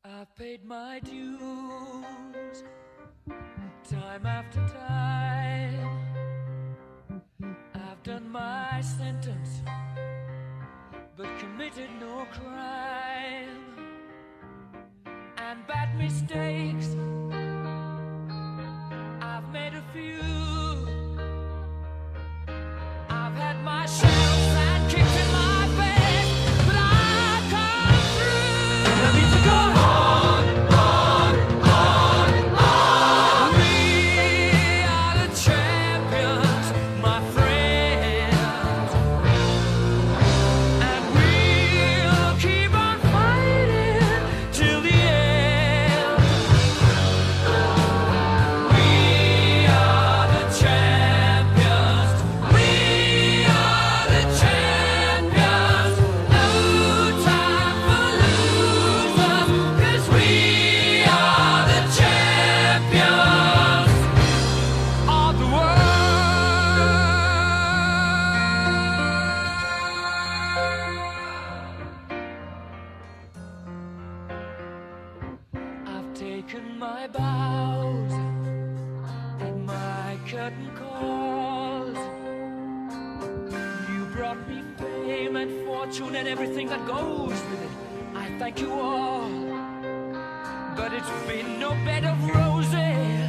I've paid my dues time after time. I've done my sentence, but committed no crime. And bad mistakes, I've made a few. I've had my shells and kicks in my face, but I've come through. I need to go on, on. We are the champions, my friends, and we'll keep on fighting till the end. We are the champions. We are the champions. No time for losers, 'cause we are the champions of the world. I've taken my bows and my curtain calls. You brought me fame and fortune and everything that goes with it. I thank you all, but it's been no bed of roses.